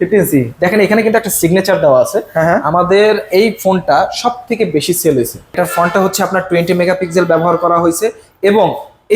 15C দেখেন এখানে কিন্তু একটা সিগনেচার দেওয়া আছে। হ্যাঁ। আমাদের এই ফোনটা সব থেকে বেশি সেল হয়েছে। এটার ফোনটা হচ্ছে আপনার 20 মেগাপিক্সেল ব্যবহার করা হয়েছে এবং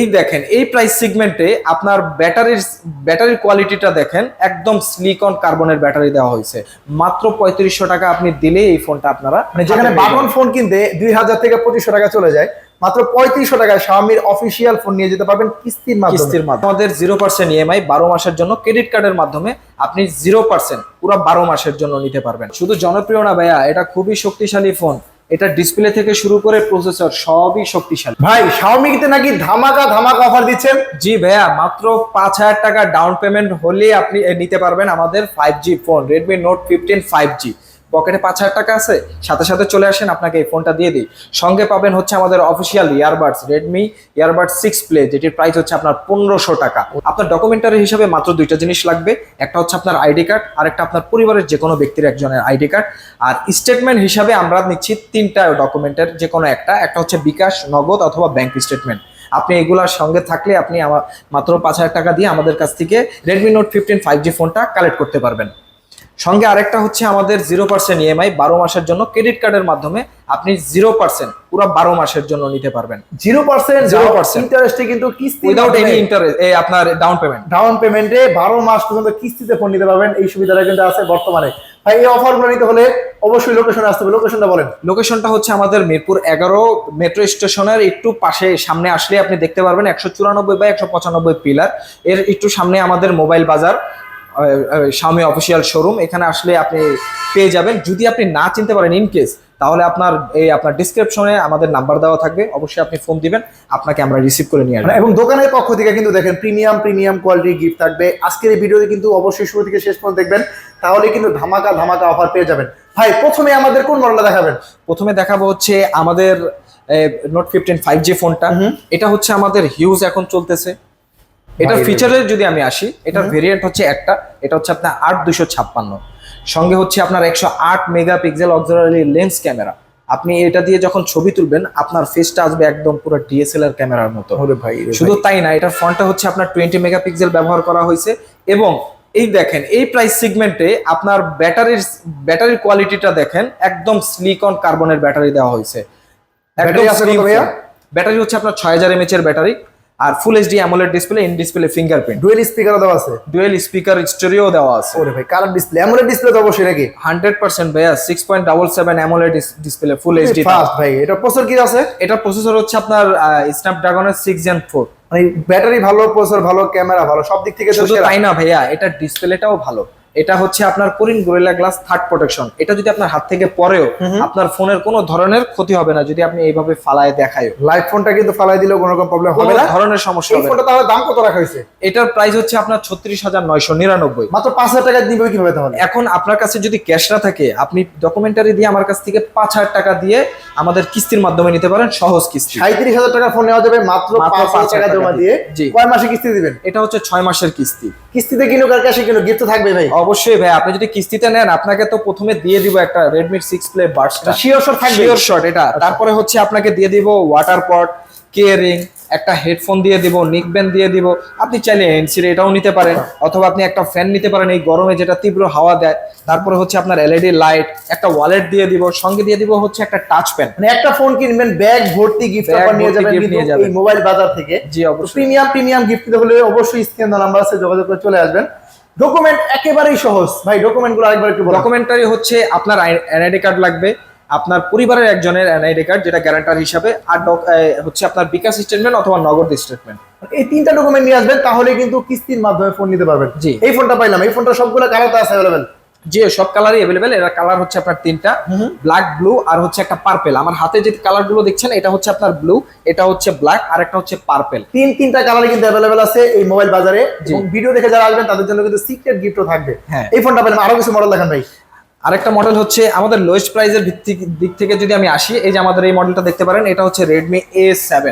এই দেখেন এই প্রাইস সেগমেন্টে আপনার ব্যাটারির কোয়ালিটিটা দেখেন, একদম সিলিকন কার্বনের ব্যাটারি দেওয়া হয়েছে। মাত্র 3500 টাকা আপনি দিলে এই ফোনটা আপনারা মানে যেখানে বাটন ফোন কিনতে 2000 থেকে 2500 টাকা চলে যায়, মাত্র 3500 টাকায় Xiaomi অফিসিয়াল ফোন নিয়ে যেতে পারবেন কিস্তির মাধ্যমে। আমাদের 0% ইএমআই 12 মাসের জন্য ক্রেডিট কার্ডের মাধ্যমে আপনি 0% পুরো 12 মাসের জন্য নিতে পারবেন। শুধু জনপ্রিয় না ভাইয়া, এটা খুবই শক্তিশালী ফোন। এটা ডিসপ্লে থেকে শুরু করে প্রসেসর সবই শক্তিশালী। ভাই Xiaomi-তে নাকি ধামাকা ধামাকা অফার দিচ্ছেন? জি ভাইয়া, মাত্র 5000 টাকা ডাউন পেমেন্ট হলে আপনি নিতে পারবেন আমাদের 5G phone Redmi Note 15 5G। পকেটে 5000 টাকা আছে, সাথে সাথে চলে আসেন, আপনাকে এই ফোনটা দিয়ে দিই। সঙ্গে পাবেন হচ্ছে আমাদের official earbuds Redmi Earbud 6 Play, যেটির প্রাইস হচ্ছে আপনার 1500 টাকা। আপনার ডকুমেন্টারি হিসাবে মাত্র দুইটা জিনিস লাগবে, একটা হচ্ছে আপনার আইডি কার্ড, আর একটা আপনার পরিবারের যে কোনো ব্যক্তির একজনের আইডি কার্ড। আর স্টেটমেন্ট হিসাবে আমরা নিচ্ছি তিনটা ডকুমেন্টের যে কোনো একটা হচ্ছে বিকাশ, নগদ অথবা ব্যাংক স্টেটমেন্ট। আপনি এগুলোর সঙ্গে থাকলে আপনি মাত্র 5000 টাকা দিয়ে আমাদের কাছ থেকে Redmi Note 15 5G ফোনটা কালেক্ট করতে পারবেন। সঙ্গে আরেকটা হচ্ছে আমাদের 0% ইএমআই 12 মাসের জন্য ক্রেডিট কার্ডের মাধ্যমে আপনি 0% পুরো 12 মাসের জন্য নিতে পারবেন। 0% ইন্টারেস্টে কিন্তু কিস্তি, উইদাউট এনি ইন্টারেস্ট, আপনার ডাউন পেমেন্টে 12 মাস পর্যন্ত কিস্তিতে ফোন নিতে পারবেন। এই সুবিধাটা কিন্তু আছে বর্তমানে। ভাই এই অফারগুলো নিতে হলে অবশ্যই লোকেশনে আসতে হবে। লোকেশনটা বলেন। লোকেশনটা হচ্ছে আমাদের মিরপুর 11 মেট্রো স্টেশনের একটু পাশে, সামনে আসলে আপনি দেখতে পারবেন 194 বা 195 পিলার এর একটু সামনে আমাদের মোবাইল বাজার Xiaomi অফিসিয়াল শোরুম। এখানে আসলে আপনি পেয়ে যাবেন। যদি আপনি না চিনতে পারেন ইন কেস, তাহলে আপনার ডিসক্রিপশনে আমাদের নাম্বার দেওয়া থাকবে, অবশ্যই আপনি ফোন দিবেন, আপনাকে আমরা রিসিভ করে নিয়ে আসবো। এবং দোকানের পক্ষ থেকে কিন্তু দেখেন প্রিমিয়াম কোয়ালিটির গিফট থাকবে। আজকের এই ভিডিওতে কিন্তু অবশ্যই শুরু থেকে শেষ পর্যন্ত দেখবেন, তাহলে কিন্তু ধামাকা অফার পেয়ে যাবেন। ভাই প্রথমে আমাদের কোন মডেলটা দেখাবেন? প্রথমে দেখাবো হচ্ছে আমাদের Note 15 5G ফোনটা। এটা হচ্ছে আমাদের হিউজ এখন চলতেছে। এটার ফিচারের যদি আমি আসি, এটার ভেরিয়েন্ট হচ্ছে এটা হচ্ছে আপনার 8256, সঙ্গে হচ্ছে আপনার 108 মেগাপিক্সেল অক্সিলারি লেন্স ক্যামেরা। আপনি এটা দিয়ে যখন ছবি তুলবেন আপনার ফেসটা আসবে একদম পুরো ডিএসএলআর ক্যামেরার মতো। শুধু তাই না, এটার ফ্রন্টটা হচ্ছে আপনার 20 মেগাপিক্সেল ব্যবহার করা হয়েছে এবং এই দেখেন এই প্রাইস সেগমেন্টে আপনার ব্যাটারির কোয়ালিটিটা দেখেন, একদম সিলিকন কার্বনের ব্যাটারি দেওয়া হয়েছে। ব্যাটারি হচ্ছে আপনার 6000 mAh এর ব্যাটারি, আর full HD AMOLED display, in display fingerprint, dual স্পিকারও দেওয়া আছে। ডুয়েল স্পিকার স্টেরিও দেওয়া আছে। ওরে ভাই কালার ডিসপ্লে, অ্যামোলেড ডিসপ্লে তো অবশ্যই নাকি? 100% ভাইয়া, 6.77 AMOLED display full HD fast. ভাই এটা প্রসেসর কি আছে? এটা প্রসেসর হচ্ছে আপনার স্ন্যাপড্রাগনের 6 Gen 4। মানে ব্যাটারি ভালো, প্রসেসর ভালো, ক্যামেরা ভালো, সব দিক থেকে শুধু তাই না ভাইয়া, এটা ডিসপ্লেটাও ভালো। এটা হচ্ছে আপনার Karim gorilla glass third protection. এটা যদি আপনার হাত থেকে পড়েও আপনার ফোনের কোনো ধরনের ক্ষতি হবে না যদি আপনি এইভাবে ফালায় দেখায়। লাইট ফোনটা কিন্তু ফালায় দিলেও কোনো রকম প্রবলেম হবে না, ধরনের সমস্যা হবে না। এই ফোনটা তাহলে দাম কত রাখা হয়েছে? এটার প্রাইস হচ্ছে আপনার 36999। মাত্র 5000 টাকা দিবে কিভাবে তাহলে? এখন আপনার কাছে যদি ক্যাশ না থাকে, আপনি ডকুমেন্টারি দিয়ে আমার কাছ থেকে 5000 টাকা দিয়ে আমাদের কিস্তির মাধ্যমে নিতে পারেন, সহজ কিস্তি। 37000 টাকা ফোন নেওয়া যাবে মাত্র 5000 টাকা জমা দিয়ে। কয় মাসে কিস্তি দিবেন? এটা হচ্ছে 6 মাসের কিস্তি। কিস্তিতে কিনুক আর ক্যাশে কিনুক, গিফট তো থাকবে ভাই। অবশ্যই ভাই, আপনি যদি কিস্তিতে নেন আপনাকে তো প্রথমে দিয়ে দিব একটা Redmi 6 Play Buds, sure shot থাকবে, শিওর শট এটা। তারপরে হচ্ছে আপনাকে দিয়ে দিব ওয়াটার পট, কেয়ারিং, একটা হেডফোন দিয়ে দিব, নিক ব্যান্ড দিয়ে দিব। আপনি চাইলে এনসির এটাও নিতে পারেন, অথবা আপনি একটা ফ্যান নিতে পারেন এই গরমে যেটা তীব্র হাওয়া দেয়। তারপরে হচ্ছে আপনার এলইডি লাইট, একটা ওয়ালেট দিয়ে দিব, সঙ্গে দিয়ে দিব হচ্ছে একটা টাচ পেন। মানে একটা ফোন কিনবেন ব্যাগ ভর্তি গিফট অফার নিয়ে যাবেন এই মোবাইল বাজার থেকে। জি অবশ্যই। প্রিমিয়াম গিফট দিতে হলে অবশ্যই স্ক্রিন নাম্বার আছে, যোগাযোগ করে চলে আসবেন। ডকুমেন্ট একেবারেই সহজ ভাই, ডকুমেন্টগুলো আরেকবার একটু বলুন। ডকুমেন্টারি হচ্ছে আপনার এনআইডি কার্ড লাগবে, আপনার পরিবারের একজনের এনআইডি কার্ড যেটা গ্যারান্টার হিসাবে, আর হচ্ছে আপনার বিকাশ স্টেটমেন্ট অথবা নগদ স্টেটমেন্ট। এই তিনটা ডকুমেন্ট নিয়ে আসবেন, তাহলে কিন্তু কিস্তির মাধ্যমে ফোন নিতে পারবেন। জি, এই ফোনটা পাইলাম, এই ফোনটা সবগুলো কালারতে আছে अवेलेबल। জি সব কালারই अवेलेबल। এর কালার হচ্ছে আপনার তিনটা, ব্ল্যাক, ব্লু আর হচ্ছে একটা পার্পল। আমার হাতে যে কালারগুলো দেখছেন এটা হচ্ছে আপনার ব্লু, এটা হচ্ছে ব্ল্যাক আর একটা হচ্ছে পার্পল। তিনটা কালারই কিন্তু अवेलेबल আছে এই মোবাইল বাজারে। এবং ভিডিও দেখে যারা আসবেন তাদের জন্য কিন্তু সিক্রেট গিফটও থাকবে। এই ফোনটা পেলাম। আরো কিছু মডেল দেখান ভাই। আরেকটা মডেল হচ্ছে আমাদের লোয়েস্ট প্রাইসের দিক থেকে যদি আমি আসি, এই যে আমাদের এই মডেলটা দেখতে পারেন, এটা হচ্ছে Redmi A7।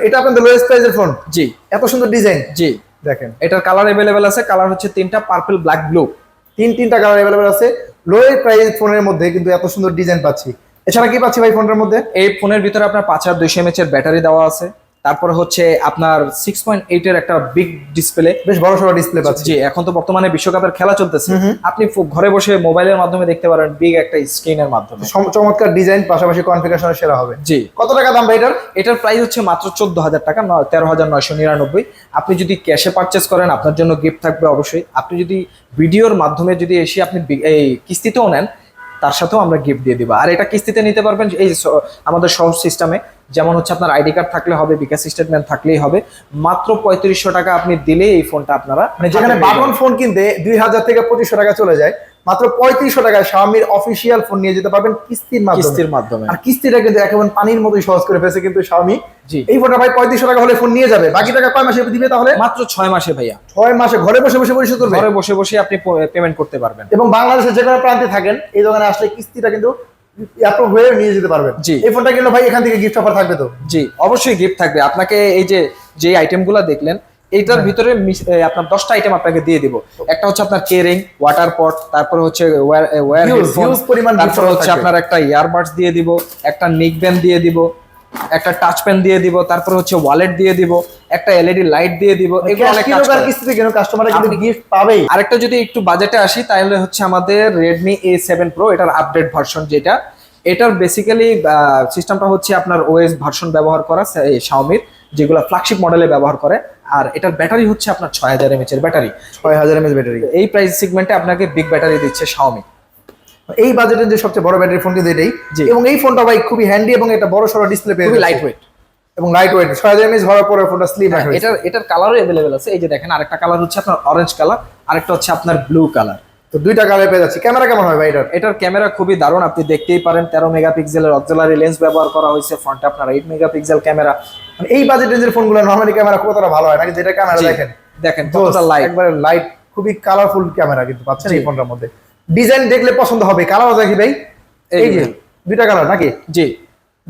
এটা আপনাদের লোয়েস্ট প্রাইসের ফোন? জি। এত সুন্দর ডিজাইন। জি দেখেন এটার কালার अवेलेबल আছে, কালার হচ্ছে তিনটা, পার্পল, ব্ল্যাক, ব্লু। তিনটা কালার अवेलेबल আছে। লোয়েস্ট প্রাইস ফোনের মধ্যে কিন্তু এত সুন্দর ডিজাইন পাচ্ছি। এছাড়া কি পাচ্ছি ভাই ফোনের মধ্যে? এই ফোনের ভিতরে আপনার 5200 mAh এর ব্যাটারি দেওয়া আছে। তারপরে হচ্ছে আপনার 6.8 এর একটা বিগ ডিসপ্লে, বেশ বড় সড়ো ডিসপ্লে পাচ্ছি। জি এখন তো বর্তমানে বিশ্বকাপের খেলা চলতেছে, আপনি ঘরে বসে মোবাইলের মাধ্যমে দেখতে পারেন বিগ একটা স্ক্রিনের মাধ্যমে। চমৎকার ডিজাইন, পাশাপাশি কনফিগারেশন সেরা হবে। জি কত টাকা দাম ভাই এটার? এটার প্রাইস হচ্ছে মাত্র 14,000 টাকা, 13,999। আপনি যদি ক্যাশে পারচেস করেন আপনার জন্য গিফট থাকবে অবশ্যই। আপনি যদি ভিডিওর মাধ্যমে যদি এসে আপনি এই কিস্তিতেও নেন তার সাথেও আমরা গিফট দিয়ে দিব। আর এটা কিস্তিতে নিতে পারবেন এই আমাদের সহজ সিস্টেমে, যেমন হচ্ছে আপনার আইডি কার্ড থাকলে হবে, বিকাশ স্টেটমেন্ট থাকলেই হবে। মাত্র 3500 টাকা আপনি দিলেই এই ফোনটা আপনারা, মানে যেখানে বাটন ফোন কিনতে 2000 থেকে 2500 টাকা চলে যায়, মাত্র 3500 টাকায় Xiaomi অফিসিয়াল ফোন নিয়ে যেতে পারবেন কিস্তির মাধ্যমে। আর কিস্তিটা কিন্তু একেবারে পানির মতোই সহজ করে ফেলেছে কিন্তু Xiaomi। জি এই ফোনটা ভাই 3500 টাকা হলে ফোন নিয়ে যাবে, বাকি টাকা কয় মাসে দিবে তাহলে? মাত্র 6 মাসে ভাইয়া, 6 মাসে ঘরে বসে বসে পরিশোধ করবে। ঘরে বসে বসে আপনি পেমেন্ট করতে পারবেন। এবং বাংলাদেশের যে কোনো প্রান্তে থাকেন এই দোকানে আসলে কিস্তিটা কিন্তু অ্যাপ্রুভ হয়ে নিয়ে যেতে পারবেন। জি এই ফোনটা কিনলে ভাই এখান থেকে গিফট অফার থাকবে তো? জি অবশ্যই গিফট থাকবে আপনাকে। এই যে আইটেমগুলো দেখলেন এইটার ভিতরে আপনার 10টা আইটেম আপনাকে দিয়ে দিব। একটা হচ্ছে আপনার কেরিং ওয়াটার পট, তারপর হচ্ছে ওয়্যার হেডফোন, তারপর হচ্ছে আপনার একটা ইয়ারবাডস দিয়ে দিব, একটা নিক ব্যান্ড দিয়ে দিব, একটা টাচ পেন দিয়ে দিব, তারপর হচ্ছে ওয়ালেট দিয়ে দিব, একটা এলইডি লাইট দিয়ে দিব। এগুলো অনেক কিস্তিতে কেন কাস্টমাররা কিন্তু গিফট পাবেই। আরেকটা যদি একটু বাজেটে আসি তাহলে হচ্ছে আমাদের Redmi A7 Pro, এটার আপডেট ভার্সন যেটা, এটার বেসিক্যালি সিস্টেমটা হচ্ছে আপনার ওএস ভার্সন ব্যবহার করা Xiaomi যেগুলো ফ্ল্যাগশিপ মডেলে ব্যবহার করে। আর এটার ব্যাটারি হচ্ছে আপনার 6000 mAh এর ব্যাটারি। 6000 mAh battery. এই প্রাইস সেগমেন্টে আপনাকে বিগ ব্যাটারি দিচ্ছে Xiaomi। এই বাজেটের যে সবচেয়ে বড় ব্যাটারি ফোন কিন্তু এটাই। জি। এবং এই ফোনটা ভাই খুবই হ্যান্ডি এবং একটা বড় সড়ো ডিসপ্লে পেয়ে খুবই লাইট ওয়েট এবং লাইট ওয়েট। 6000 mAh হওয়ার পরে ফোনটা স্লিম হয়। এটার কালারও अवेलेबल আছে। এই যে দেখেন আরেকটা কালার হচ্ছে আপনার অরেঞ্জ কালার, আরেকটা হচ্ছে আপনার ব্লু কালার। তো দুইটা কালার পেয়ে যাচ্ছি। ক্যামেরা কেমন হয় ভাই এটার? এটার ক্যামেরা খুবই দারুণ, আপনি দেখতেই পারেন 13 মেগাপিক্সেলের অক্সিলারি লেন্স ব্যবহার করা হয়েছে, ফ্রন্টে আপনার 8 মেগাপিক্সেল ক্যামেরা। মানে এই বাজেট রেঞ্জের ফোনগুলো নরমালি ক্যামেরা কতটা ভালো হয় নাকি? যেটা ক্যামেরা দেখেন কতটা লাইট, একবারে লাইট, খুবই কালারফুল ক্যামেরা কিন্তু পাচ্ছেন এই ফোনটার মধ্যে। ডিজাইন দেখলে পছন্দ হবে। কালারও দেখি ভাই, এই যে দুইটা কালার নাকি? জি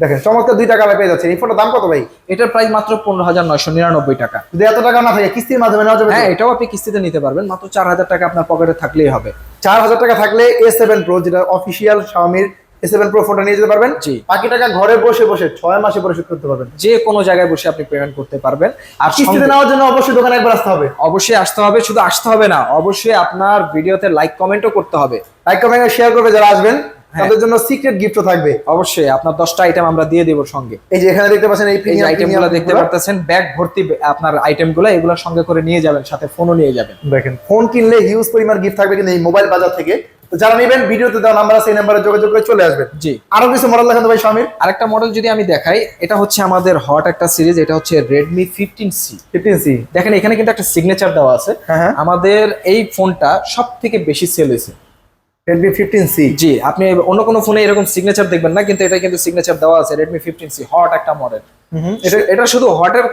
দেখেন চমৎকার দুইটা কালার পেয়ে যাচ্ছেন। এই ফোনটার দাম কত ভাই? এটার প্রাইস মাত্র 15,999 টাকা। যদি এত টাকা না থাকে কিস্তির মাধ্যমে নেওয়া যাবে? হ্যাঁ এটাও আপনি কিস্তিতে নিতে পারবেন, মাত্র 4000 টাকা আপনার পকেটে থাকলেই হবে। 4000 টাকা থাকলে A7 Pro, যেটা অফিসিয়াল Xiaomi A7 Pro ফোনটা নিয়ে যেতে পারবেন। জি। বাকি টাকা ঘরে বসে বসে 6 মাসে পরিশোধ করতে পারবেন। যে কোনো জায়গায় বসে আপনি পেমেন্ট করতে পারবেন। আর কিস্তিতে নেওয়ার জন্য অবশ্যই দোকানে একবার আসতে হবে। অবশ্যই আসতে হবে, শুধু আসতে হবে না, অবশ্যই আপনার ভিডিওতে লাইক কমেন্টও করতে হবে। লাইক কমেন্ট শেয়ার করবে যারা আসবেন, তাদের জন্য সিক্রেট গিফটও থাকবে। অবশ্যই আপনার 10টা আইটেম আমরা দিয়ে দেব সঙ্গে। এই যে এখানে দেখতে পাচ্ছেন এই প্রিমিয়াম আইটেমগুলো দেখতে পাচ্ছেন, ব্যাগ ভর্তি আপনার আইটেমগুলো, এগুলো সঙ্গে করে নিয়ে যাবেন, সাথে ফোনও নিয়ে যাবেন। দেখেন ফোন কিনলে হিউজ পরিমাণ গিফট থাকবে কিন্তু এই মোবাইল বাজার থেকে। তো যারা নেবেন ভিডিওতে দেওয়া নাম্বার আছে, এই নাম্বারে যোগাযোগ করে চলে আসবেন। জি। আরো কিছু মডেল দেখান তো ভাই Xiaomi-র। আরেকটা মডেল যদি আমি দেখাই, এটা হচ্ছে আমাদের হট একটা সিরিজ, এটা হচ্ছে Redmi 15C। 15C দেখেন এখানে কিন্তু একটা সিগনেচার দেওয়া আছে। হ্যাঁ। আমাদের এই ফোনটা সবথেকে বেশি সেল হয়েছে Redmi 15C। জি, আপনি অন্য কোনো ফোনে এরকম সিগনেচার দেখবেন না, কিন্তু এটা কিন্তু সিগনেচার দেওয়া আছে। Redmi 15C হট একটা মডেল। এটা শুধু হটের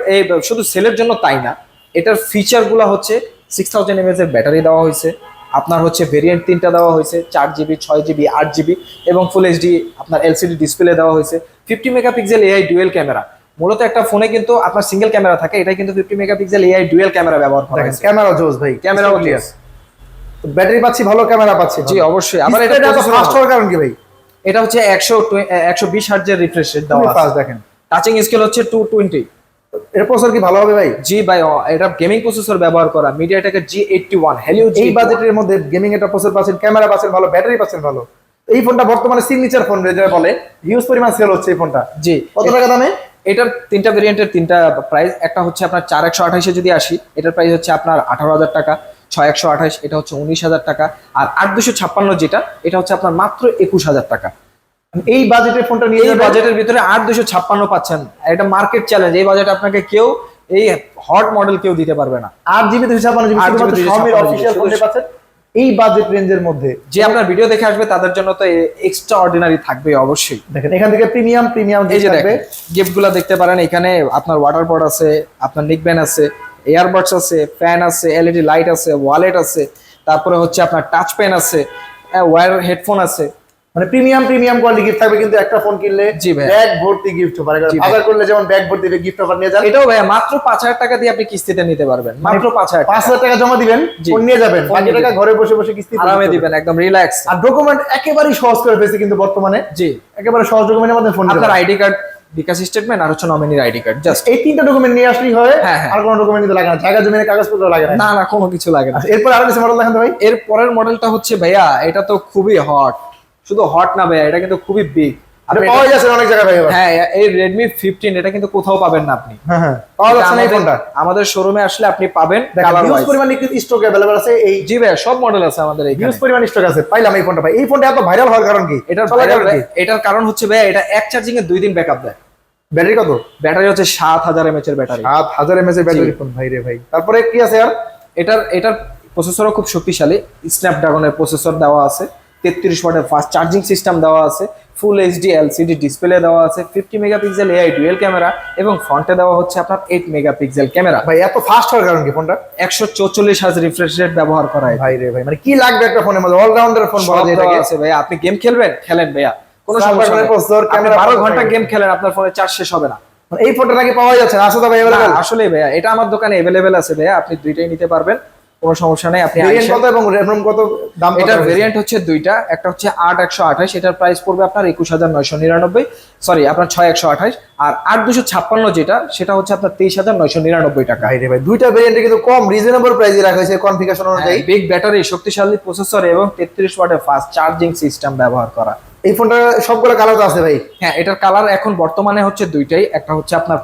শুধু সেলের জন্য তাই না, এটার ফিচারগুলো হচ্ছে 6000 mAh এর ব্যাটারি দেওয়া হয়েছে, আপনার হচ্ছে ভেরিয়েন্ট 3টা দেওয়া হয়েছে, 4GB 6GB 8GB এবং ফুল এইচডি আপনার এলসিডি ডিসপ্লে দেওয়া হয়েছে। 50 মেগাপিক্সেল এআই ডুয়েল ক্যামেরা। মূলত একটা ফোনে কিন্তু আপনার সিঙ্গেল ক্যামেরা থাকে, এটা কিন্তু 50 মেগাপিক্সেল এআই ডুয়েল ক্যামেরা ব্যবহার করা হয়েছে। ক্যামেরা জোস ভাই, ক্যামেরাও ক্লিয়ার, ব্যাটারি পাচ্ছি ভালো, ক্যামেরা পাচ্ছি। জি অবশ্যই। আবার এটা এত ফাস্ট হওয়ার কারণ কি ভাই? এটা হচ্ছে 120 হার্টজের রিফ্রেশ রেট দেওয়া আছে। ফাস্ট দেখেন, টাচিং স্কেল হচ্ছে 220। এর প্রসেসর কি ভালো হবে ভাই? জি ভাই, এটা গেমিং প্রসেসর ব্যবহার করা MediaTek G81 Helio G81। এই বাজেটের মধ্যে গেমিং একটা প্রসেসর পাচ্ছেন, ক্যামেরা পাচ্ছেন ভালো, ব্যাটারি পাচ্ছেন ভালো। এই ফোনটা বর্তমানে সিগনেচার ফোন যেটা বলে, হিউজ পরিমাণ সেল হচ্ছে এই ফোনটা। জি। কত টাকা দামে? এটার 3টা ভেরিয়েন্টের 3টা প্রাইস। একটা হচ্ছে আপনার 4128 এ যদি আসি, এটার প্রাইস হচ্ছে আপনার 18,000 টাকা। 6128 এটা হচ্ছে 19,000 টাকা। আর 8256 যেটা, এটা হচ্ছে আপনার মাত্র 21,000 টাকা। এই বাজেটের ফোনটা নিয়ে এই বাজেটের ভিতরে 8256 পাচ্ছেন। এটা মার্কেট চ্যালেঞ্জ, এই বাজেট আপনাকে কেউ এই হট মডেল কেউ দিতে পারবে না। 8GB 256GB Xiaomi অফিশিয়াল ফোনে পাচ্ছেন এই বাজেট রেঞ্জের মধ্যে। যে আপনার ভিডিও দেখে আসবে তাদের জন্য তো এক্সট্রা অর্ডিনারি থাকবে অবশ্যই। দেখেন এখান থেকে প্রিমিয়াম এই যে দেখেন গিফটগুলো দেখতে পারেন, এখানে আপনার ওয়াটার পট আছে, আপনার নিক ব্যান্ড আছে, এয়ারবাডস আছে, ফ্যান আছে, এলইডি লাইট আছে, ওয়ালেট আছে, তারপরে হচ্ছে আপনার টাচ পেন আছে, ওয়্যার হেডফোন আছে। মানে প্রিমিয়াম কোয়ালিটি গিফট থাকবে কিন্তু একটা ফোন কিনলে জি ভাই ব্যাগ ভর্তি গিফট হবে। বাজার করলে যেমন ব্যাগ ভর্তি গিফট অফার নিয়ে যান, এটাও ভাই মাত্র 5000 টাকা দিয়ে আপনি কিস্তিতে নিতে পারবেন। মাত্র 5000 টাকা জমা দিবেন, ফোন নিয়ে যাবেন, বাকি টাকা ঘরে বসে বসে কিস্তি আরামে দিবেন, একদম রিল্যাক্স। আর ডকুমেন্ট একেবারেই সহজ করে ফেলেছে কিন্তু বর্তমানে। জি, একেবারে সহজ ডকুমেন্টের মধ্যে ফোন আপনার আইডি কার্ড বিকাশ স্টেটমেন্ট আর হচ্ছে নমিনির আইডি কার্ড, জাস্ট এই তিনটা ডকুমেন্ট নিয়ে আসলেই হয়। হ্যাঁ, হ্যাঁ। আর কোনো ডকুমেন্ট কিন্তু লাগে না, জায়গা জমিনের কাগজপত্র লাগে না। না না, কোনো কিছু লাগে না। এরপর আরো কিছু মডেল দেখান তো ভাই। এর পরের মডেলটা হচ্ছে ভাইয়া, এটা তো খুবই হট, শুধু হট না ভাইয়া, এটা কিন্তু খুবই বিগ। আপনি পাওয়া যাচ্ছে অনেক জায়গায় ভাই। হ্যাঁ, এই Redmi 15 এটা কিন্তু কোথাও পাবেন না আপনি। হ্যাঁ হ্যাঁ, পাওয়া যাচ্ছে না এই ফোনটা। আমাদের শোরুমে আসলে আপনি পাবেন কালার হিউজ ওয়াইজ। পরিমাণ স্টক अवेलेबল আছে এই। জি ভাই, সব মডেল আছে আমাদের এখানে, হিউজ পরিমাণ স্টক আছে। পাইলাম এই ফোনটা ভাই। এই ফোনটা এত ভাইরাল হওয়ার কারণ কি? এটার কারণ হচ্ছে ভাইয়া, এটা এক চার্জিং এ 2 দিন ব্যাকআপ দেয়। ব্যাটারি কত? ব্যাটারি হচ্ছে 7000 mAh এর ব্যাটারি। 7000 mAh এর ব্যাটারি ফোন ভাই রে ভাই। তারপরে কি আছে আর? এটার প্রসেসরও খুব শক্তিশালী, স্ন্যাপড্রাগনের প্রসেসর দেওয়া আছে, 33 ওয়াটের ফাস্ট চার্জিং সিস্টেম দেওয়া আছে, ফুল এইচডি এলসিডি ডিসপ্লে দেওয়া আছে, 50 মেগাপিক্সেল এআই ডুয়াল ক্যামেরা এবং ফ্রন্টে দেওয়া হচ্ছে আপনার 8 মেগাপিক্সেল ক্যামেরা। ভাই এত ফাস্ট হওয়ার কারণ কি ফোনটা? 144 হার্জ রিফ্রেশ রেট ব্যবহার করা হয়। ভাই রে ভাই, মানে কি লাগবে একটা ফোনের মধ্যে? অলরাউন্ডার ফোন বলা যায় এটাকে। আছে ভাই, আপনি গেম খেলবেন, খেলেন ভাইয়া, কোনো Snapdragon সমস্যা নেই। processor, ক্যামেরা 12 ঘন্টা গেম খেলেন, আপনার ফোনে চার্জ শেষ হবে না। মানে এই ফোনটা নাকি পাওয়া যাচ্ছে না? আসলে ভাই अवेलेबल? আসলে ভাইয়া, এটা আমার দোকানে अवेलेबल আছে ভাইয়া, আপনি দুইটাই নিতে পারবেন, কোনো সমস্যা নেই। আপনি ভেরিয়েন্ট কত এবং র‍্যাম কত দাম কত? এটার ভেরিয়েন্ট হচ্ছে দুইটা, একটা হচ্ছে 8128, এটার প্রাইস পড়বে আপনার 21999, সরি আপনার 6128, আর 8256 যেটা, সেটা হচ্ছে আপনার 23999 টাকা। ভাই রে ভাই, দুইটা ভেরিয়েন্টে কিন্তু কম রিজনেবল প্রাইসে রাখা হয়েছে কনফিগারেশন অনুযায়ী। বিগ ব্যাটারি, শক্তিশালী প্রসেসর এবং 33 ওয়াটের ফাস্ট চার্জিং সিস্টেম ব্যবহার করা। এই ফোনটা সবগুলো কালার তো আছে ভাই। হ্যাঁ, এটার কালার এখন বর্তমানে হচ্ছে দুইটাই, একটা হচ্ছে আপনার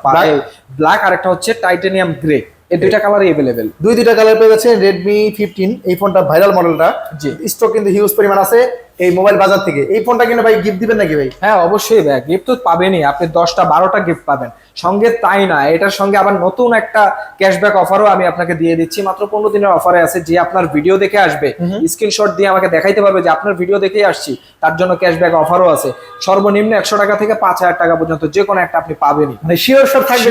ব্ল্যাক আর একটা হচ্ছে টাইটানিয়াম গ্রে, এই দুইটা কালারই अवेलेबल। দুইটা কালার পেয়ে যাচ্ছে Redmi 15। এই ফোনটা ভাইরাল মডেলটা, জি, স্টক কিন্তু হিউজ পরিমাণ আছে এই মোবাইল বাজার থেকে। এই ফোনটা কিনে ভাই গিফট দিবেন নাকি ভাই? হ্যাঁ অবশ্যই ভাই, গিফট তো পাবেনই, আপনি 10টা 12টা গিফট পাবেন সঙ্গে। তাই না, এটার সঙ্গে আবার নতুন একটা ক্যাশব্যাক অফারও আমি আপনাকে দিয়ে দিচ্ছি, মাত্র 15 দিনের অফারে আছে। যে আপনার ভিডিও দেখে আসবে, স্ক্রিনশট দিয়ে আমাকে দেখাইতে পারবে যে আপনার ভিডিও দেখেই আসছি, তার জন্য ক্যাশব্যাক অফারও আছে। সর্বনিম্ন 100 টাকা থেকে 5000 টাকা পর্যন্ত যে কোনো একটা আপনি পাবেনই। মানে শিওর শট থাকবে।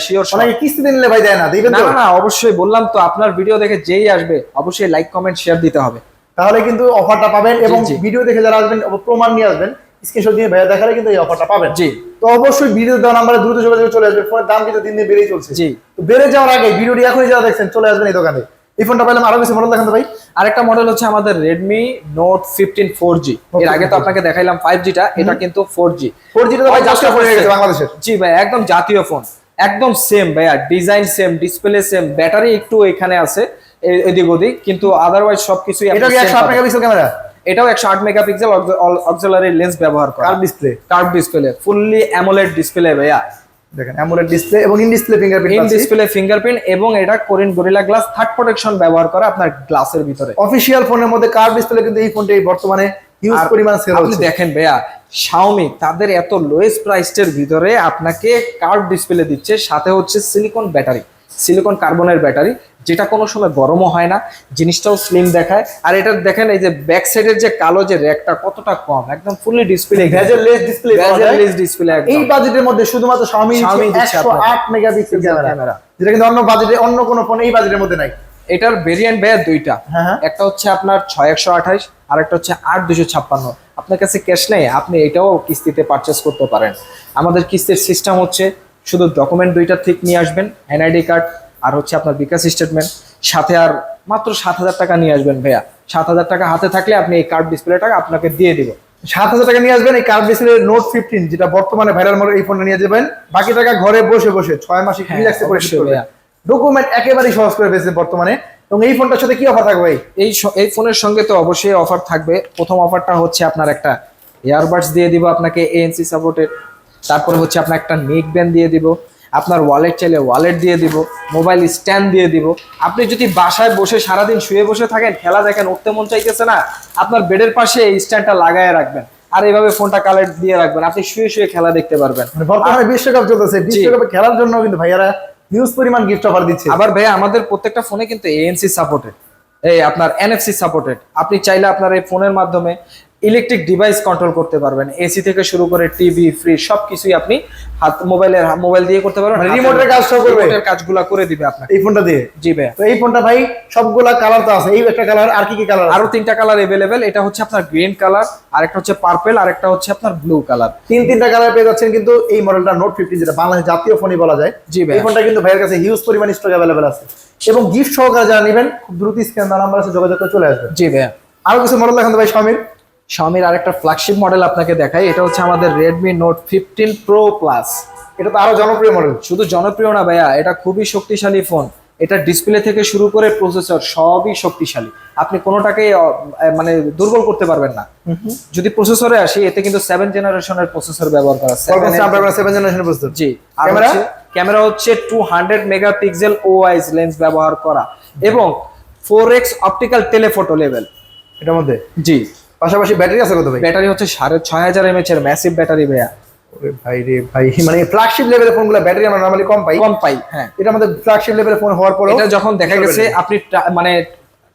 Sure shot. অনেকে কিস্তিতে নিলে ভাই দেয় না, দিবেন না তো? না, অবশ্যই বললাম তো, আপনার ভিডিও দেখে যেই আসবে অবশ্যই লাইক কমেন্ট শেয়ার দিতে হবে, তাহলে কিন্তু অফারটা পাবেন। এবং জি। ভিডিও দেখে যারা আসবেন প্রমাণ নিয়ে আসবেন, স্ক্রিনশট দিয়ে ভাইয়া দেখালে কিন্তু এই অফারটা পাবেন। জি। তো অবশ্যই ভিডিও দেওয়া নাম্বারে দ্রুত যোগাযোগ চলে আসবে। ফোনের দাম কিন্তু দিন দিন বেড়েই চলছে। জি। তো বেড়ে যাওয়ার আগে ভিডিওটি এখনই যারা দেখছেন চলে আসবেন এই দোকানে। এই ফোনটা পেলাম। আরো কিছু মডেল দেখান তো ভাই। আরেকটা মডেল হচ্ছে আমাদের Redmi Note 15 4G। এর আগে তো আপনাকে দেখাইলাম 5G টা, এটা কিন্তু 4G। 4G তো ভাই জাতীয় ফোন হয়ে গেছে বাংলাদেশের। জি ভাই, একদম জাতীয় ফোন, একদম সেম ভাইয়া, design same, display same, battery একটু এখানে আছে এদিক ওদিক, কিন্তু আদারওয়াইজ সবকিছুই এটা কি 108 মেগাপিক্সেল ক্যামেরা? এটাও 108 মেগাপিক্সেল অক্সিলারি লেন্স ব্যবহার করা, curve display, fully AMOLED display ভাইয়া। দেখেন অ্যামোলেড ডিসপ্লে এবং in display fingerprint. In display fingerprint এবং এটা Karim gorilla glass third protection ব্যবহার করা আপনার গ্লাসের ভিতরে। অফিশিয়াল ফোনের মধ্যে কার্ভ ডিসপ্লে কিন্তু এই ফোনটাই বর্তমানে হিউজ পরিমাণ সেল হচ্ছে। আপনি দেখেন ভাইয়া, Xiaomi তাদের এত লোয়েস্ট প্রাইসের ভিতরে আপনাকে কার্ভ ডিসপ্লে দিচ্ছে, সাথে হচ্ছে সিলিকন ব্যাটারি, সিলিকন কার্বনের ব্যাটারি, যেটা কোনো সময় গরমও হয় না, জিনিসটাও স্লিম দেখায়। আর এটা দেখেন এই যে ব্যাক সাইডের যে কালো যে র্যাকটা কতটা কম, একদম fully display, bezel-less display, bezel-less display. এই বাজেটের মধ্যে শুধুমাত্র Xiaomi 108 মেগাপিক্সেল ক্যামেরা, যেটা কিন্তু অন্য বাজেটে অন্য কোনো ফোন এই বাজেটের মধ্যে নাই। এটার ভেরিয়েন্ট ভাইয়া দুইটা, হ্যাঁ। একটা হচ্ছে আপনার 6128 আর একটা হচ্ছে 8256। আপনার কাছে ক্যাশ নেই, আপনি এটাও কিস্তিতে পারচেস করতে পারেন। আমাদের কিস্তির সিস্টেম হচ্ছে শুধু ডকুমেন্ট দুইটা ঠিক নিয়ে আসবেন, এনআইডি কার্ড আর হচ্ছে আপনার বিকাশ স্টেটমেন্ট, সাথে আর মাত্র 7000 টাকা নিয়ে আসবেন ভাইয়া। 7000 টাকা হাতে থাকলে আপনি এই কার্ড ডিসপ্লেটা আপনাকে দিয়ে দিব। 7000 টাকা নিয়ে আসবেন, এই কার্ভ ডিসপ্লে Note 15 যেটা বর্তমানে ভাইরাল মডেল, এই ফোনটা নিয়ে যাবেন। বাকি টাকা ঘরে বসে বসে 6 মাসে রিল্যাক্সে করে শুরু করবেন। ডকুমেন্ট একেবারেই সহজ করে ফেলেছে বর্তমানে। এবং এই ফোনটার সাথে কি অফার থাকবে ভাই? এই ফোনের সঙ্গে তো অবশ্যই অফার থাকবে। প্রথম অফারটা হচ্ছে আপনার একটা ইয়ারবাডস দিয়ে দিব আপনাকে ANC সাপোর্টেড, তারপরে হচ্ছে আপনার একটা নেক ব্যান্ড দিয়ে দিব, আপনার ওয়ালেট চাইলে ওয়ালেট দিয়ে দিব, মোবাইল স্ট্যান্ড দিয়ে দিব। আপনি যদি বাসায় বসে সারাদিন শুয়ে বসে থাকেন, খেলা দেখেন, উঠতে মন চাইতেছে না, আপনার বেডের পাশে এই স্ট্যান্ডটা লাগায় রাখবেন আর এইভাবে ফোনটা কালেক্ট দিয়ে রাখবেন, আপনি শুয়ে শুয়ে খেলা দেখতে পারবেন। মানে বর্তমানে বিশ্বকাপ চলতেছে, বিশ্বকাপে খেলার জন্য কিন্তু ভাইয়ারা হিউজ পরিমাণ গিফট অফার দিচ্ছে। আবার ভাইয়া আমাদের প্রত্যেকটা ফোনে কিন্তু ANC সাপোর্টেড, এই আপনার NFC সাপোর্টেড। আপনি চাইলে আপনার এই ফোনের মাধ্যমে ইলেকট্রিক ডিভাইস কন্ট্রোল করতে পারবেন, এসি থেকে শুরু করে টিভি, ফ্রিজ সবকিছুই আপনি মোবাইল দিয়ে করতে পারবেন। রিমোটের কাজটাও করবে, রিমোটের কাজগুলো করে দিবে আপনাকে এই ফোনটা দিয়ে। জি ভাইয়া। তো এই ফোনটা ভাই সবগুলা কালার তো আছে, এই একটা কালার, আর কি কি কালার? আরো 3টা কালার अवेलेबल। এটা হচ্ছে আপনার গ্রিন কালার, আরেকটা হচ্ছে পার্পল, আরেকটা হচ্ছে আপনার ব্লু কালার। তিনটা কালার পেয়ে যাচ্ছেন কিন্তু এই মডেলটা Note 15, যেটা বাংলাদেশ জাতীয় ফোনই বলা যায়। জি ভাই, এই ফোনটা কিন্তু ভাইয়ের কাছে হিউজ পরিমাণ স্টক अवेलेबल আছে এবং গিফট সহকারে যারা নেবেন খুব দ্রুত স্ক্রিন নাম্বার আছে যোগাযোগ করে চলে আসবেন। জি ভাইয়া। আরো কিছু মডেল দেখান তো ভাই। Xiaomi-র আরেকটা ফ্ল্যাগশিপ মডেল আপনাকে দেখাই, এটা হচ্ছে আমাদের Redmi Note 15 Pro Plus। এটা তো আরো জনপ্রিয় মডেল। শুধু জনপ্রিয় না ভাইয়া, এটা খুবই শক্তিশালী ফোন। এটা ডিসপ্লে থেকে শুরু করে প্রসেসর সবই শক্তিশালী, আপনি কোনোটাকে মানে দুর্বল করতে পারবেন না। যদি প্রসেসরে আসি, এতে কিন্তু 7 জেনারেশনের প্রসেসর ব্যবহার করা আছে। 7 জেনারেশনের প্রসেসর। জি। আর ক্যামেরা হচ্ছে 200 মেগাপিক্সেল ওআইএস লেন্স ব্যবহার করা এবং 4x অপটিক্যাল টেলিফটো লেভেল এটার মধ্যে। জি। পাশাপাশি ব্যাটারি আছে কত ভাই? ব্যাটারি হচ্ছে 6500 mAh এর ম্যাসিভ ব্যাটারি ভাইয়া। ওরে ভাই রে ভাই, মানে ফ্ল্যাগশিপ লেভেলের ফোনগুলো ব্যাটারি আমরা নরমালি কম পাই। হ্যাঁ, এটা আমাদের ফ্ল্যাগশিপ লেভেলের ফোন হওয়ার পরে এটা যখন দেখা গেছে আপনি মানে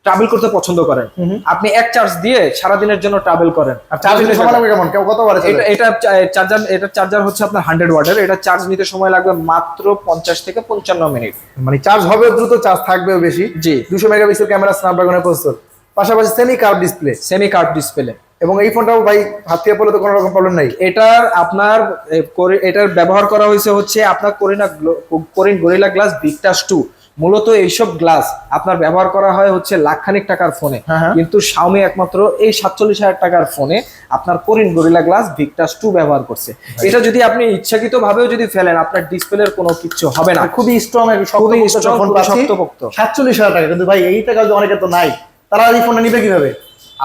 ট্রাভেল করতে পছন্দ করেন, আপনি এক চার্জ দিয়ে সারা দিনের জন্য ট্রাভেল করেন। আর চার্জ নিতে সময় লাগবে কেমন? কত ওয়াট আছে? এটা চার্জার হচ্ছে আপনার 100 ওয়াটের। এটা চার্জ নিতে সময় লাগবে মাত্র 50 থেকে 55 মিনিট। মানে চার্জ হবে দ্রুত, চার্জ থাকবেও বেশি। জি। 200 মেগাপিক্সেল ক্যামেরা, স্ন্যাপড্রাগনের প্রসেসর, পাশাপাশি সেমি কার্ভ ডিসপ্লে। এবং এই ফোনটাও ভাই হাত দিয়ে পড়লে তো কোনো রকম প্রবলেম নাই। এটার ব্যবহার করা হয়েছে হচ্ছে আপনার কোরিন গরিলা গ্লাস ভিক্টাস 2। মূলত এইসব গ্লাস আপনার ব্যবহার করা হয় হচ্ছে লাখখানিক টাকার ফোনে, কিন্তু Xiaomi একমাত্র এই 47,000 টাকার ফোনে আপনার কোরিন গরিলা গ্লাস ভিক্টাস 2 ব্যবহার করছে। এটা যদি আপনি ইচ্ছাকৃত ভাবেও যদি ফেলেন, আপনার ডিসপ্লের কোনো কিছু হবে না। খুবই স্ট্রং, শক্তপোক্ত। 47,000 টাকা, কিন্তু ভাই এই টাকা অনেকের তো নাই, তারা এই ফোনটা নিবে কিভাবে?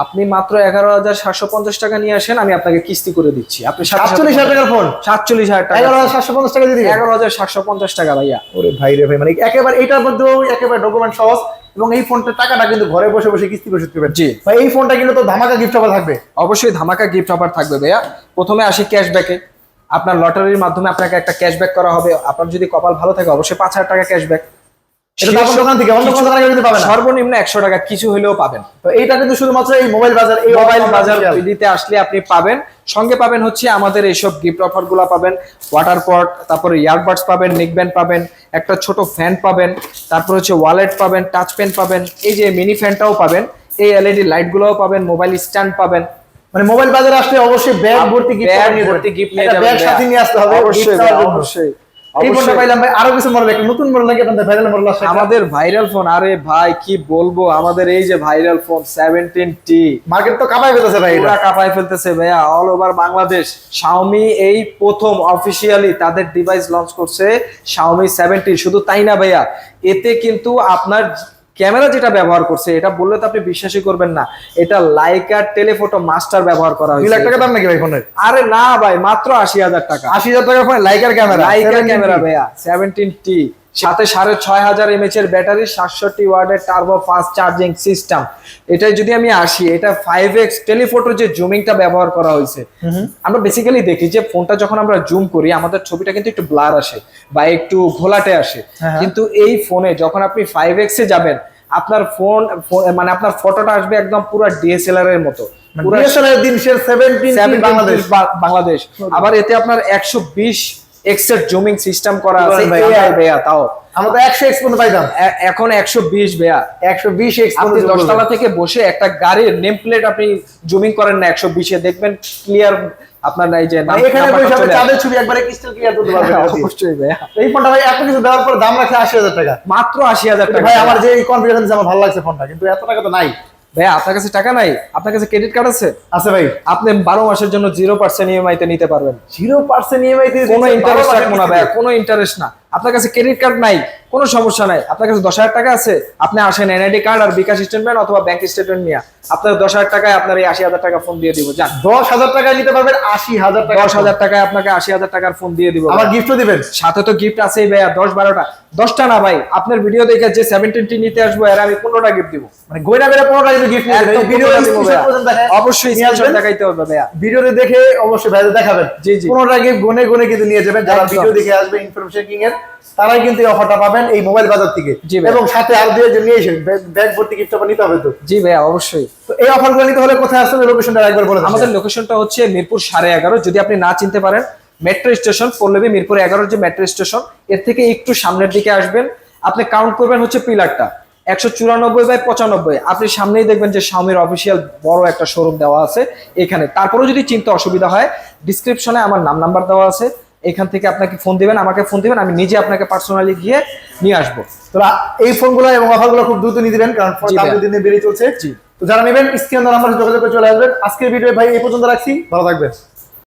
আপনি মাত্র 11,750 টাকা নিয়ে আসেন, আমি আপনাকে কিস্তি করে দিচ্ছি। আপনি 47,000 টাকার ফোন, 47,000 টাকা, 11,750 টাকা দিয়ে দিবেন? 11,750 টাকা ভাইয়া। ওরে ভাই রে ভাই, মানে একেবারে এটার মধ্যেও একেবারে ডকুমেন্ট সহজ, এবং এই ফোনটার টাকাটা কিন্তু ঘরে বসে বসে কিস্তি পরিশোধ করবেন। জি ভাই, এই ফোনটা কিন্তু তো ধামাকা গিফট অফার থাকবে। অবশ্যই ধামাকা গিফট অফার থাকবে ভাইয়া। প্রথমে আসি ক্যাশব্যাকে। আপনার লটারির মাধ্যমে আপনাকে একটা ক্যাশব্যাক করা হবে। আপনার যদি কপাল ভালো থাকে, অবশ্যই 5,000 টাকা ক্যাশব্যাক। এটা আপনার দোকান থেকে অন্য কোনো দোকানে কিন্তু পাবেন না। সর্বনিম্ন 100 টাকা কিছু হলেও পাবেন। তো এইটা কিন্তু শুধুমাত্র এই মোবাইল বাজার দিতে আসলে আপনি পাবেন। সঙ্গে পাবেন হচ্ছে আমাদের এইসব গিফট অফার গুলা পাবেন, ওয়াটার পট, তারপরে ইয়ারবাডস পাবেন, নেকব্যান্ড পাবেন, একটা ছোট ফ্যান পাবেন, তারপর হচ্ছে ওয়ালেট পাবেন, টাচ পেন পাবেন, এই যে মিনি ফ্যানটাও পাবেন, এই এলইডি লাইট গুলোও পাবেন, মোবাইল স্ট্যান্ড পাবেন। মানে মোবাইল বাজারে আসলে অবশ্যই ব্যাগ ভর্তি গিফট নিয়ে যাবেন। ব্যাগ সাথে নিয়ে আসতে হবে অবশ্যই। এই ফোনটা পাইলাম ভাই, আরো কিছু মডেল, একটা নতুন মডেল নাকি আপনাদের ভাইরাল মডেল আছে? আমাদের ভাইরাল ফোন, আরে ভাই কি বলবো, আমাদের এই যে ভাইরাল ফোন 17T মার্কেট তো কাঁপায় ফেলতেছে ভাই, পুরো কাঁপায় ফেলতেছে ভাইয়া অল ওভার বাংলাদেশ। Xiaomi এই প্রথম অফিশিয়ালি তাদের ডিভাইস লঞ্চ করছে Xiaomi 17। শুধু তাই না ভাইয়া, এতে কিন্তু আপনার ক্যামেরা যেটা ব্যবহার করছে, এটা বললে তো আপনি বিশ্বাসই করবেন না, এটা লাইকা টেলিফটো মাস্টার ব্যবহার করা হয়েছে। 2 লাখ টাকা দাম নাকি ভাই ফোনের? আরে না ভাই, মাত্র 80,000 টাকা। 80,000 টাকা ফোন, লাইকার ক্যামেরা ভাইয়া 17T, সাথে 6500 mAh এর ব্যাটারি, 67 ওয়াটের টার্বো ফাস্ট চার্জিং সিস্টেম। এটাই যদি আমি আসি, এটা 5x টেলিফটোর যে জুমিংটা ব্যবহার করা হয়েছে। আমরা বেসিক্যালি দেখি যে ফোনটা যখন আমরা জুম করি, আমাদের ছবিটা কিন্তু একটু ব্লার আসে বা একটু ঘোলাটে আসে, কিন্তু এই ফোনে যখন আপনি 5x এ যাবেন, আপনার ফোন মানে আপনার ফটোটা আসবে একদম পুরো ডিএসএলআর এর মতো। বাংলাদেশ। আবার এতে আপনার 120x এর জুমিং সিস্টেম করা আছে। এআই ভাইয়া, তাও আমরা তো 100x পর্যন্ত পাইতাম, এখন 120 ভাইয়া। 120x আপনি 10 তলা থেকে বসে একটা গাড়ির নেম প্লেট আপনি জুমিং করেন না 120 এ, দেখবেন ক্লিয়ার আপনার এই যে এখানে বসে আপনি চাঁদের ছবি একবারে ক্রিস্টাল ক্লিয়ার করতে পারবেন। অবশ্যই ভাইয়া। এই ফোনটা ভাই এত কিছু দেওয়ার পর দাম রাখছে 80,000 টাকা, মাত্র 80,000 টাকা। ভাই আমার যে কনফিডেন্স, আমার ভালো লাগছে ফোনটা, কিন্তু এত টাকা তো নাই ভাইয়া। আপনার কাছে টাকা নাই? আপনার কাছে ক্রেডিট কার্ড আছে? আছে ভাই। আপনি 12 মাসের জন্য 0% ইএমআই তে নিতে পারবেন। 0% ইএমআই তে কোনো ইন্টারেস্ট রাখবো না ভাইয়া, কোনো ইন্টারেস্ট না। আপনার কাছে ক্রেডিট কার্ড নাই, কোনো সমস্যা নাই। আপনার কাছে 10,000 টাকা আছে, আপনি আসেন এনআইডি কার্ড আর বিকাশ স্টেটমেন্ট অথবা ব্যাংক স্টেটমেন্ট নিয়ে, আপনার 10,000 টাকায় আপনার এই 80,000 টাকা ফোন দিয়ে দিব। যান, 10,000 টাকায় নিতে পারবেন 80,000 টাকা। 10,000 টাকায় আপনাকে 80,000 টাকার ফোন দিয়ে দিব। আবার গিফটও দিবেন সাথে। তো গিফট আছেই ভাইয়া, 10-12টা, 10টা না ভাই। আপনার ভিডিও দেখে যে 17T নিতে আসবো, এর আমি 15টা গিফট দিব। মানে গয়না বেরা 15টা কিন্তু গিফট দিবেন। ভিডিও অবশ্যই স্ক্রিনশট দেখাইতে হবে ভাইয়া। ভিডিওতে দেখে অবশ্যই ভাইদের দেখাবেন। জি জি, 15টা গিফট গুনে গুনে কিন্তু নিয়ে যাবেন। যারা ভিডিও দেখে আসবে ইনফরমেশন কিং এর, তারাই কিন্তু এই অফারটা পাবেন এই মোবাইল বাজার থেকে। এবং সাথে আর দুই জন নিয়ে এসেন, ব্যাগ ভর্তি গিফট নিতে হবে তো। জি ভাইয়া, অবশ্যই। তো এই অফারগুলো নিতে হলে কোথায় আসলে লোকেশনটা একবার বলে দেন। আমাদের লোকেশনটা হচ্ছে মিরপুর 11.5। যদি আপনি না চিনতে পারেন, মেট্রো স্টেশন পল্লবী মিরপুর 11 যে মেট্রো স্টেশন, এর থেকে একটু সামনের দিকে আসবেন, আপনি কাউন্ট করবেন হচ্ছে পিলারটা 194/95। আপনি সামনেই দেখবেন যে Xiaomi অফিসিয়াল বড় একটা শোরুম দেওয়া আছে এখানে। তারপরেও যদি চিনতে অসুবিধা হয়, ডিসক্রিপশনে আমার নাম্বার দেওয়া আছে, এখান থেকে আপনাকে ফোন দিবেন, আমাকে ফোন দিবেন, আমি নিজে আপনাকে পার্সোনালি গিয়ে নিয়ে আসবো। তো এই ফোনগুলো এবং অফারগুলো খুব দ্রুত নিয়ে দিবেন, কারণ ফোন দাম দিনে বেড়ে চলছে। তো যারা নেবেন স্ক্রিন নাম্বার যোগাযোগ করে চলে আসবেন। আজকের ভিডিও ভাই এই পর্যন্ত রাখছি, ভালো থাকবেন।